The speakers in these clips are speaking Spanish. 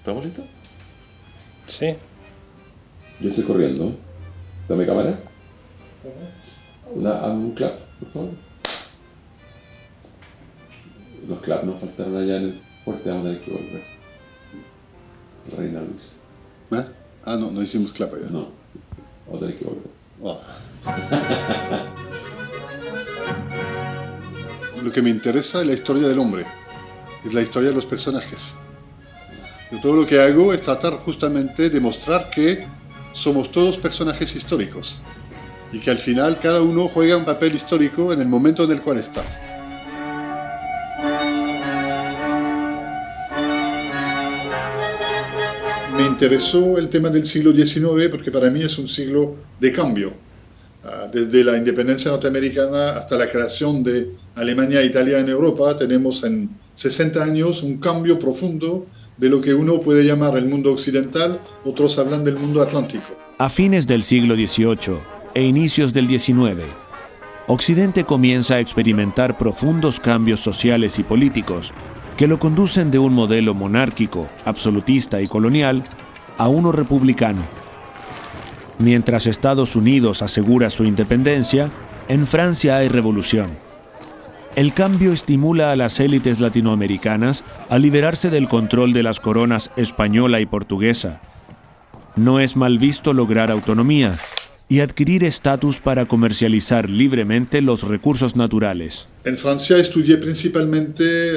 ¿Estamos listos? Sí. Yo estoy corriendo. Dame cámara. Un clap, por favor. Los claps nos faltaron allá en el fuerte, vamos a tener que volver. Reina Luis. ¿Eh? Ah, no hicimos clap allá. No, vamos a tener que volver. Oh. Lo que me interesa es la historia del hombre, es la historia de los personajes. Yo todo lo que hago es tratar justamente de mostrar que somos todos personajes históricos y que al final cada uno juega un papel histórico en el momento en el cual está. Me interesó el tema del siglo XIX porque para mí es un siglo de cambio. Desde la independencia norteamericana hasta la creación de Alemania e Italia en Europa, tenemos en 60 años un cambio profundo de lo que uno puede llamar el mundo occidental, otros hablan del mundo atlántico. A fines del siglo XVIII e inicios del XIX, Occidente comienza a experimentar profundos cambios sociales y políticos que lo conducen de un modelo monárquico, absolutista y colonial a uno republicano. Mientras Estados Unidos asegura su independencia, en Francia hay revolución. El cambio estimula a las élites latinoamericanas a liberarse del control de las coronas española y portuguesa. No es mal visto lograr autonomía y adquirir estatus para comercializar libremente los recursos naturales. En Francia estudié principalmente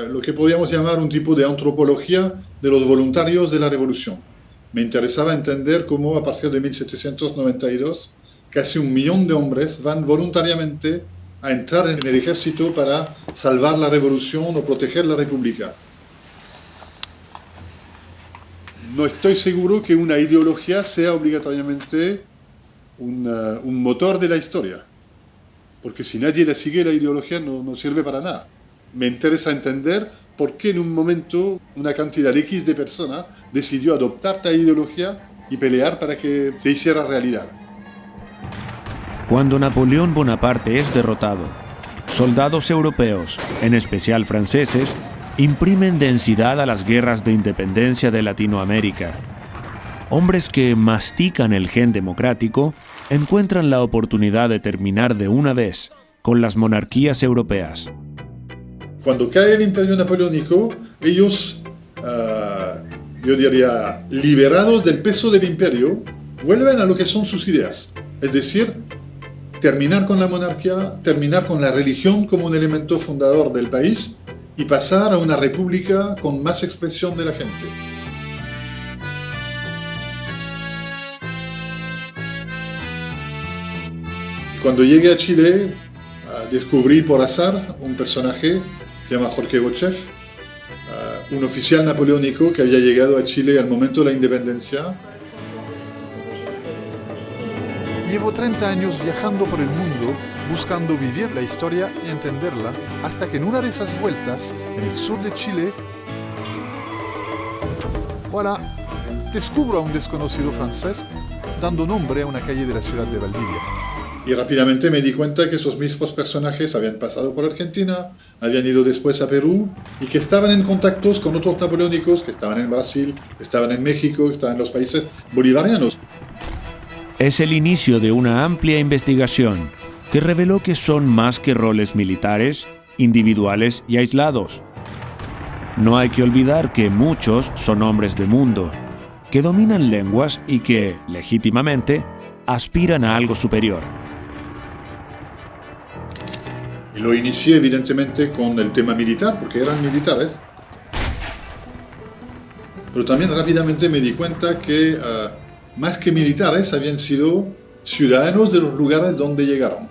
lo que podríamos llamar un tipo de antropología de los voluntarios de la revolución. Me interesaba entender cómo a partir de 1792 casi 1 millón de hombres van voluntariamente a entrar en el ejército para salvar la revolución o proteger la república. No estoy seguro que una ideología sea obligatoriamente un motor de la historia, porque si nadie le sigue la ideología no sirve para nada. Me interesa entender por qué en un momento una cantidad X de personas decidió adoptar esta ideología y pelear para que se hiciera realidad. Cuando Napoleón Bonaparte es derrotado, soldados europeos, en especial franceses, imprimen densidad a las guerras de independencia de Latinoamérica. Hombres que mastican el gen democrático encuentran la oportunidad de terminar de una vez con las monarquías europeas. Cuando cae el imperio napoleónico, ellos, yo diría, liberados del peso del imperio, vuelven a lo que son sus ideas. Es decir, terminar con la monarquía, terminar con la religión como un elemento fundador del país y pasar a una república con más expresión de la gente. Cuando llegué a Chile, descubrí por azar un personaje que se llama Jorge Bochev, un oficial napoleónico que había llegado a Chile al momento de la independencia. Llevo 30 años viajando por el mundo, buscando vivir la historia y entenderla, hasta que en una de esas vueltas, en el sur de Chile, voilà, descubro a un desconocido francés dando nombre a una calle de la ciudad de Valdivia. Y rápidamente me di cuenta que esos mismos personajes habían pasado por Argentina, habían ido después a Perú y que estaban en contactos con otros napoleónicos que estaban en Brasil, que estaban en México, que estaban en los países bolivarianos. Es el inicio de una amplia investigación que reveló que son más que roles militares, individuales y aislados. No hay que olvidar que muchos son hombres de mundo, que dominan lenguas y que, legítimamente, aspiran a algo superior. Y lo inicié evidentemente con el tema militar, porque eran militares. Pero también rápidamente me di cuenta que más que militares habían sido ciudadanos de los lugares donde llegaron.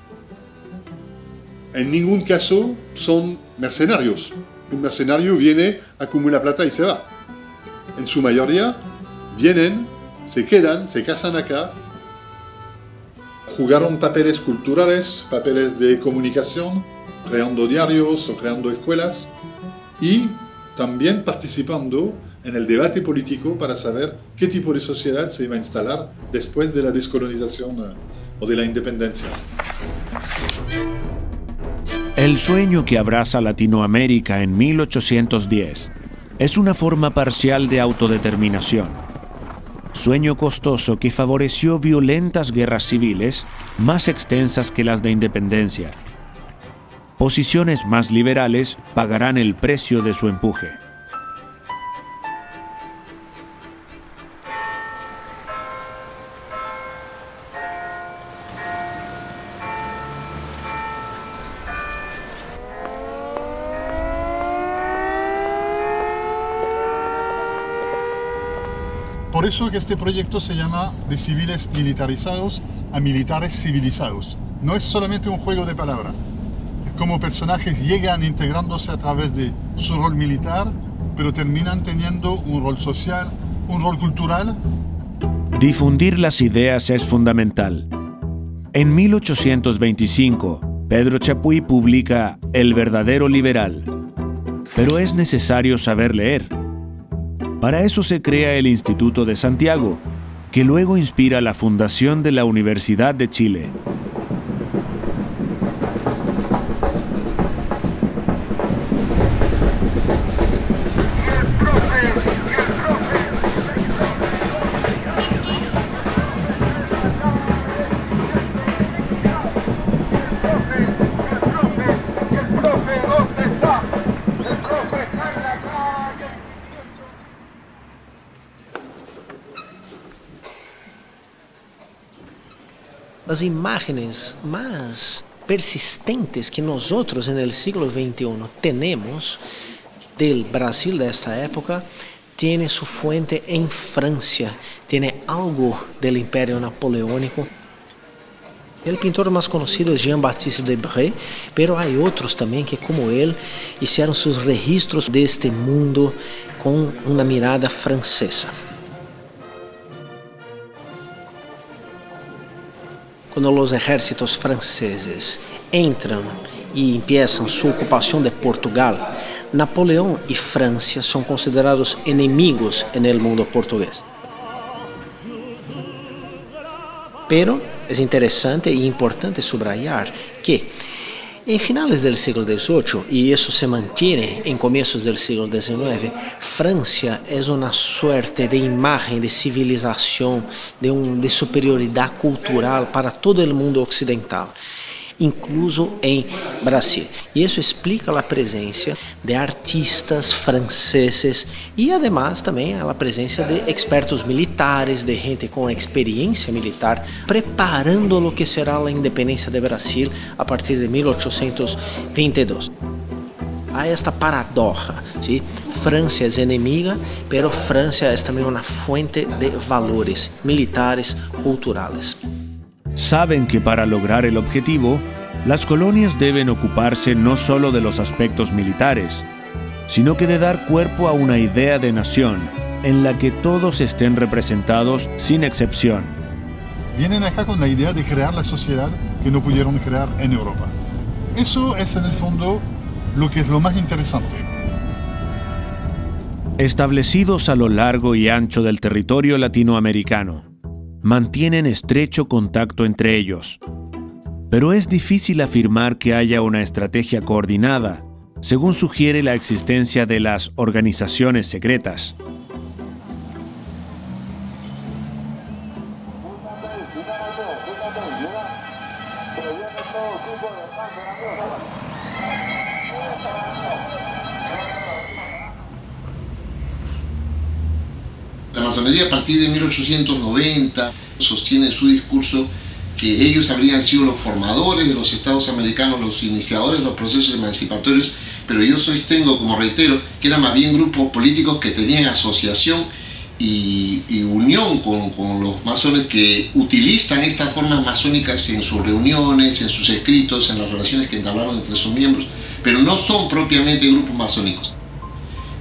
En ningún caso son mercenarios. Un mercenario viene, acumula plata y se va. En su mayoría vienen, se quedan, se casan acá, jugaron papeles culturales, papeles de comunicación, creando diarios o creando escuelas y también participando en el debate político para saber qué tipo de sociedad se iba a instalar después de la descolonización o de la independencia. El sueño que abraza Latinoamérica en 1810 es una forma parcial de autodeterminación. Sueño costoso que favoreció violentas guerras civiles más extensas que las de independencia. Posiciones más liberales pagarán el precio de su empuje. Por eso que este proyecto se llama de civiles militarizados a militares civilizados. No es solamente un juego de palabras. Como personajes llegan integrándose a través de su rol militar, pero terminan teniendo un rol social, un rol cultural. Difundir las ideas es fundamental. En 1825, Pedro Chapuy publica El verdadero liberal. Pero es necesario saber leer. Para eso se crea el Instituto de Santiago, que luego inspira la fundación de la Universidad de Chile. Las imágenes más persistentes que nosotros en el siglo XXI tenemos del Brasil de esta época tiene su fuente en Francia, tiene algo del Imperio Napoleónico. El pintor más conocido es Jean-Baptiste Debré, pero hay otros también que, como él, hicieron sus registros de este mundo con una mirada francesa. Cuando los ejércitos franceses entran y empiezan su ocupación de Portugal, Napoleón y Francia son considerados enemigos en el mundo portugués. Pero es interesante e importante subrayar que en finales del siglo XVIII, y eso se mantiene en comienzos del siglo XIX, Francia es una suerte de imagen de civilización, de superioridad cultural para todo el mundo occidental, incluso en Brasil. Y eso explica la presencia de artistas franceses y además también a la presencia de expertos militares, de gente con experiencia militar, preparando lo que será la independencia de Brasil a partir de 1822. Hay esta paradoja, ¿sí? Francia es enemiga, pero Francia es también una fuente de valores militares, culturales. Saben que para lograr el objetivo, las colonias deben ocuparse no solo de los aspectos militares, sino que de dar cuerpo a una idea de nación en la que todos estén representados sin excepción. Vienen acá con la idea de crear la sociedad que no pudieron crear en Europa. Eso es en el fondo lo que es lo más interesante. Establecidos a lo largo y ancho del territorio latinoamericano, mantienen estrecho contacto entre ellos. Pero es difícil afirmar que haya una estrategia coordinada, según sugiere la existencia de las organizaciones secretas. La masonería a partir de 1890 sostiene en su discurso que ellos habrían sido los formadores de los estados americanos, los iniciadores de los procesos emancipatorios, pero yo sostengo, como reitero, que eran más bien grupos políticos que tenían asociación y unión con los masones, que utilizan estas formas masónicas en sus reuniones, en sus escritos, en las relaciones que entablaron entre sus miembros, pero no son propiamente grupos masónicos.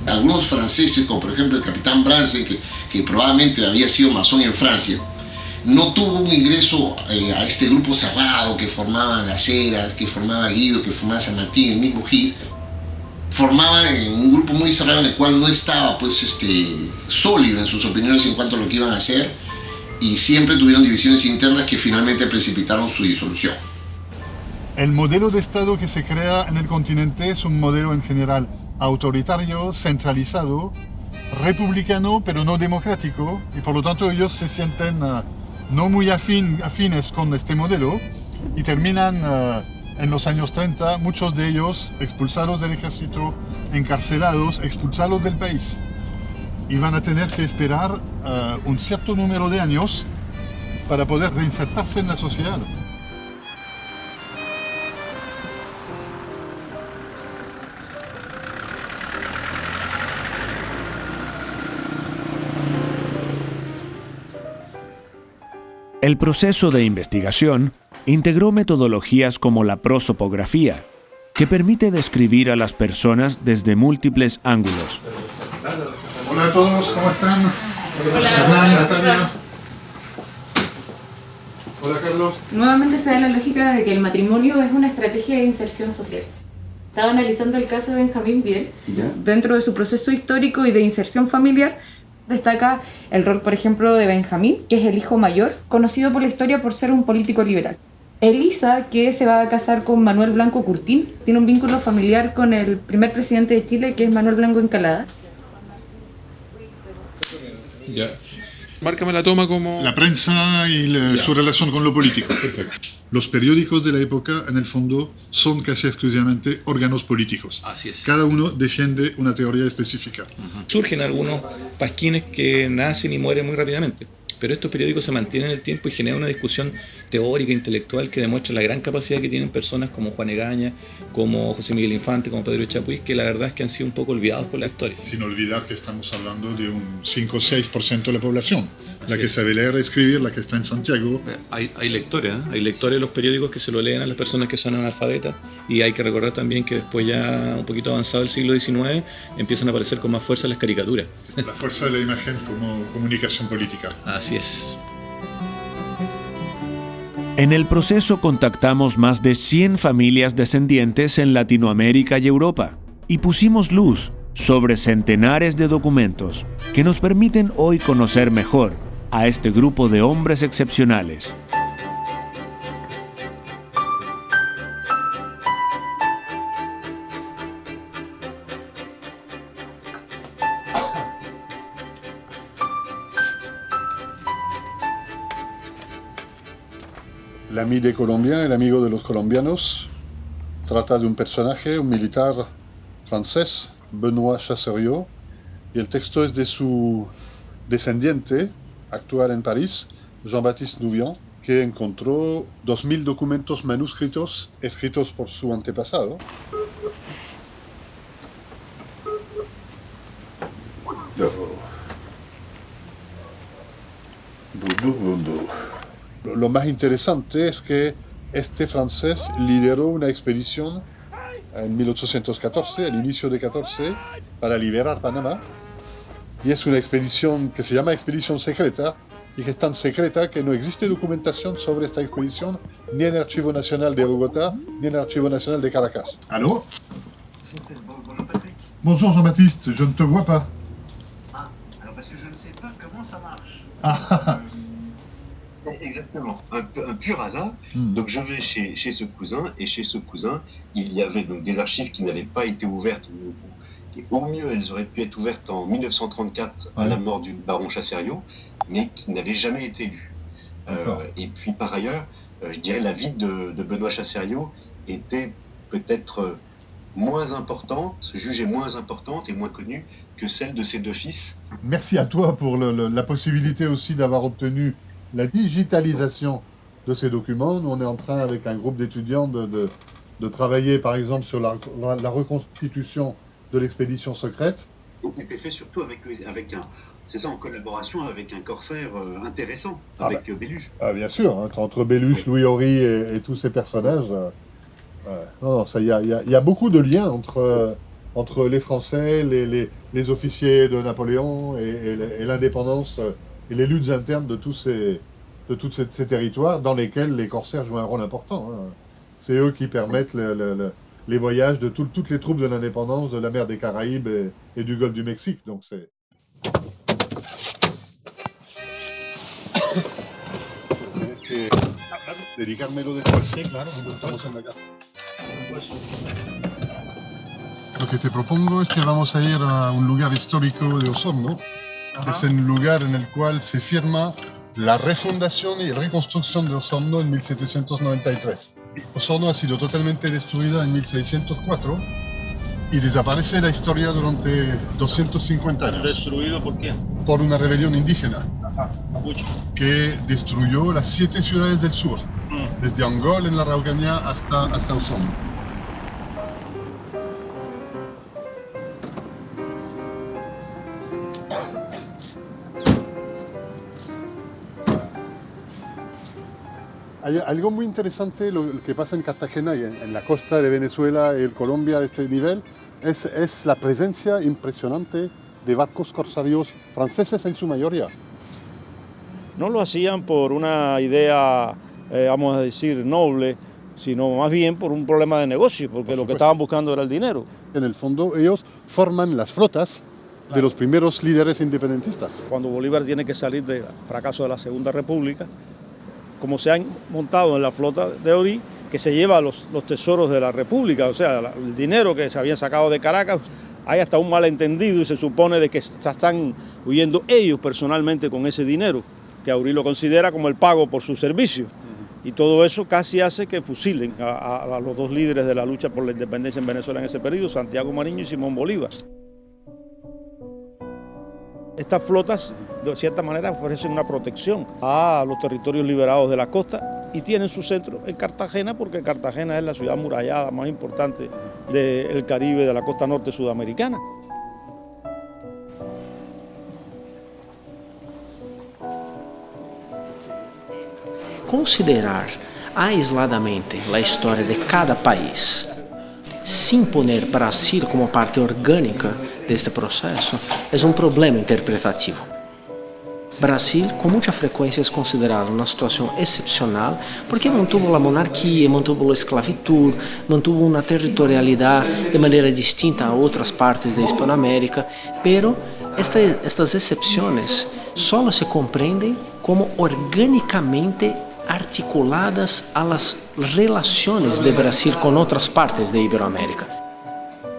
Algunos franceses, como por ejemplo el capitán Bransen, que probablemente había sido masón en Francia, no tuvo un ingreso a este grupo cerrado que formaban Las Heras, que formaba Guido, que formaba San Martín, el mismo Gis. Formaba un grupo muy cerrado en el cual no estaba sólido en sus opiniones en cuanto a lo que iban a hacer, y siempre tuvieron divisiones internas que finalmente precipitaron su disolución. El modelo de Estado que se crea en el continente es un modelo en general autoritario, centralizado, republicano, pero no democrático, y por lo tanto ellos se sienten no muy afines con este modelo y terminan en los años 30, muchos de ellos expulsados del ejército, encarcelados, expulsados del país. Y van a tener que esperar un cierto número de años para poder reinsertarse en la sociedad. El proceso de investigación integró metodologías como la prosopografía, que permite describir a las personas desde múltiples ángulos. Hola a todos, ¿cómo están? Hola, Hernán, hola, Natalia. Hola Carlos. Nuevamente se da la lógica de que el matrimonio es una estrategia de inserción social. Estaba analizando el caso de Benjamín Biel. Dentro de su proceso histórico y de inserción familiar, destaca el rol, por ejemplo, de Benjamín, que es el hijo mayor, conocido por la historia por ser un político liberal. Elisa, que se va a casar con Manuel Blanco Curtín, tiene un vínculo familiar con el primer presidente de Chile, que es Manuel Blanco Encalada. Ya. Márcame la toma como... La prensa y su relación con lo político. Perfecto. Los periódicos de la época, en el fondo, son casi exclusivamente órganos políticos. Así es. Cada uno defiende una teoría específica. Surgen algunos pasquines que nacen y mueren muy rápidamente, pero estos periódicos se mantienen en el tiempo y generan una discusión teórica, intelectual, que demuestra la gran capacidad que tienen personas como Juan Egaña, como José Miguel Infante, como Pedro Chapuis, que la verdad es que han sido un poco olvidados por la historia. Sin olvidar que estamos hablando de un 5 o 6% de la población, la Así que es. sabe leer y escribir, la que está en Santiago. Hay lectores, ¿eh? Hay lectores de los periódicos que se lo leen a las personas que son analfabetas, y hay que recordar también que después, ya un poquito avanzado el siglo XIX, empiezan a aparecer con más fuerza las caricaturas. La fuerza de la imagen como comunicación política. Así es. En el proceso contactamos más de 100 familias descendientes en Latinoamérica y Europa y pusimos luz sobre centenares de documentos que nos permiten hoy conocer mejor a este grupo de hombres excepcionales. L'ami de Colombia, el amigo de los colombianos, trata de un personaje, un militar francés, Benoît Chassériau, y el texto es de su descendiente, actual en París, Jean-Baptiste Douvian, que encontró 2000 documentos manuscritos escritos por su antepasado. Lo más interesante es que este francés lideró una expedición en 1814, al inicio de 14, para liberar Panamá. Y es una expedición que se llama expedición secreta, y que es tan secreta que no existe documentación sobre esta expedición, ni en el Archivo Nacional de Bogotá, ni en el Archivo Nacional de Caracas. ¿Aló? Bonjour Jean-Baptiste, je ne te vois pas. Ah, alors parce que je ne sais pas comment ça marche. Ah. Exactement, un pur hasard. Donc je vais chez ce cousin, et chez ce cousin, il y avait donc des archives qui n'avaient pas été ouvertes, et au mieux elles auraient pu être ouvertes en 1934 à la mort du baron Chassériau, mais qui n'avaient jamais été lues. Et puis par ailleurs, je dirais la vie de Benoît Chassériau était peut-être moins importante, jugée moins importante et moins connue que celle de ses deux fils. Merci à toi pour la possibilité aussi d'avoir obtenu la digitalisation de ces documents. On est en train, avec un groupe d'étudiants, de travailler, par exemple, sur la reconstitution de l'expédition secrète. Donc, c'était fait surtout avec c'est ça, en collaboration avec un corsaire intéressant, avec Belluche. Ah, bien sûr, hein, entre Belluche, Louis Horry et tous ces personnages. Il y a beaucoup de liens entre les Français, les officiers de Napoléon et l'indépendance et les luttes internes de tous ces territoires dans lesquels les corsaires jouent un rôle important. Hein. C'est eux qui permettent les voyages de toutes les troupes de l'indépendance de la mer des Caraïbes et du golfe du Mexique. Donc c'est... Dedicármelo después, sí, claro, estamos en la casa. Lo que te propongo es que vamos a ir a un lugar histórico de Osorno, que es el lugar en el cual se firma la refundación y reconstrucción de Osorno en 1793. Osorno ha sido totalmente destruida en 1604 y desaparece la historia durante 250 años. ¿Destruido por quién? Por una rebelión indígena que destruyó las 7 ciudades del sur, desde Angol en la Araucanía hasta Osorno. Hay algo muy interesante lo que pasa en Cartagena y en la costa de Venezuela y Colombia de este nivel, es la presencia impresionante de barcos corsarios franceses en su mayoría. No lo hacían por una idea, vamos a decir, noble, sino más bien por un problema de negocio, porque lo que estaban buscando era el dinero. En el fondo ellos forman las flotas de los primeros líderes independentistas. Cuando Bolívar tiene que salir del fracaso de la Segunda República, como se han montado en la flota de Orí, que se lleva los tesoros de la República, o sea, el dinero que se habían sacado de Caracas, hay hasta un malentendido y se supone de que están huyendo ellos personalmente con ese dinero, que Orí lo considera como el pago por su servicio. Y todo eso casi hace que fusilen a los 2 líderes de la lucha por la independencia en Venezuela en ese periodo, Santiago Mariño y Simón Bolívar. Estas flotas, de cierta manera, ofrecen una protección a los territorios liberados de la costa y tienen su centro en Cartagena, porque Cartagena es la ciudad amurallada más importante del Caribe, de la costa norte sudamericana. Considerar aisladamente a história de cada país, sem poner Brasil como parte orgânica deste processo, é um problema interpretativo. Brasil, com muita frequência, é considerado uma situação excepcional porque mantuvo a monarquia, mantuvo a esclavitud, mantuvo uma territorialidade de maneira distinta a outras partes da Hispanoamérica, pero estas excepções só se compreendem como orgânicamente articuladas a las relaciones de Brasil con otras partes de Iberoamérica.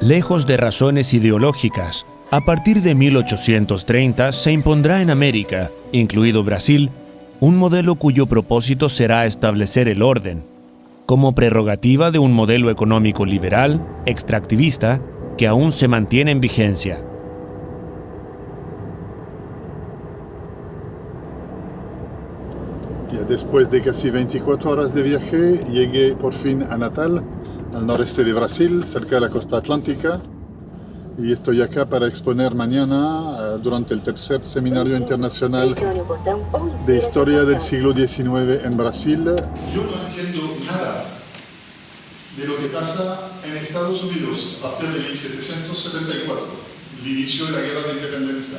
Lejos de razones ideológicas, a partir de 1830 se impondrá en América, incluido Brasil, un modelo cuyo propósito será establecer el orden, como prerrogativa de un modelo económico liberal, extractivista, que aún se mantiene en vigencia. Ya después de casi 24 horas de viaje, llegué por fin a Natal, al noreste de Brasil, cerca de la costa atlántica, y estoy acá para exponer mañana, durante el tercer Seminario Internacional de Historia del Siglo XIX en Brasil. Yo no entiendo nada de lo que pasa en Estados Unidos a partir de 1774, el inicio de la Guerra de Independencia.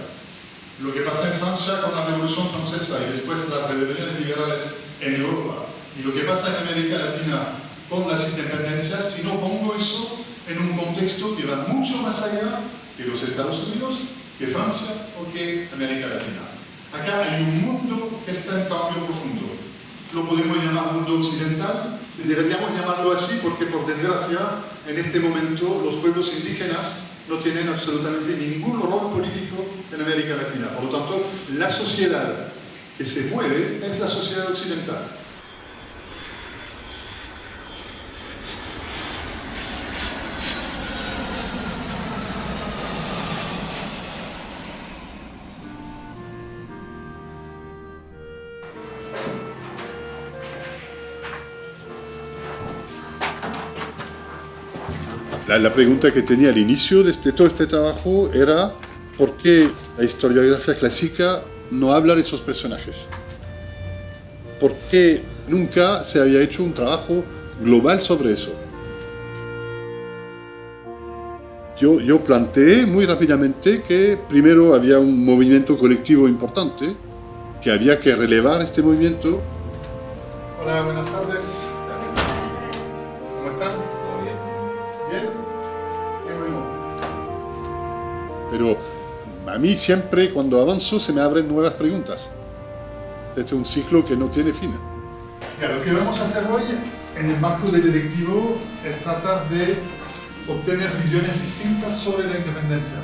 Lo que pasa en Francia con la Revolución Francesa y después las rebeliones liberales en Europa, y lo que pasa en América Latina con las independencias, si no pongo eso en un contexto que va mucho más allá que los Estados Unidos, que Francia o que América Latina. Acá hay un mundo que está en cambio profundo. Lo podemos llamar mundo occidental, y deberíamos llamarlo así porque, por desgracia, en este momento los pueblos indígenas no tienen absolutamente ningún rol político en América Latina. Por lo tanto, la sociedad que se mueve es la sociedad occidental. La pregunta que tenía al inicio de todo este trabajo era ¿por qué la historiografía clásica no habla de esos personajes? ¿Por qué nunca se había hecho un trabajo global sobre eso? Yo planteé muy rápidamente que primero había un movimiento colectivo importante, que había que relevar este movimiento. Hola, buenas tardes. ¿Cómo están? ¿Todo bien? ¿Bien? Qué bueno. Pero a mí siempre, cuando avanzo, se me abren nuevas preguntas. Es un ciclo que no tiene fin. Lo que vamos a hacer hoy, en el marco del electivo, es tratar de obtener visiones distintas sobre la independencia.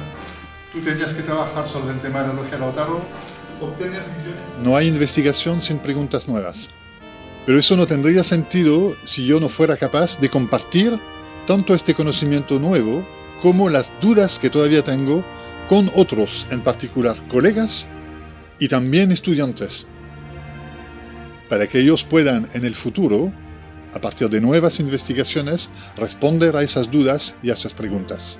Tú tenías que trabajar sobre el tema de la logia Lautaro, obtener visiones. No hay investigación sin preguntas nuevas. Pero eso no tendría sentido si yo no fuera capaz de compartir tanto este conocimiento nuevo como las dudas que todavía tengo con otros, en particular colegas y también estudiantes, para que ellos puedan en el futuro, a partir de nuevas investigaciones, responder a esas dudas y a esas preguntas.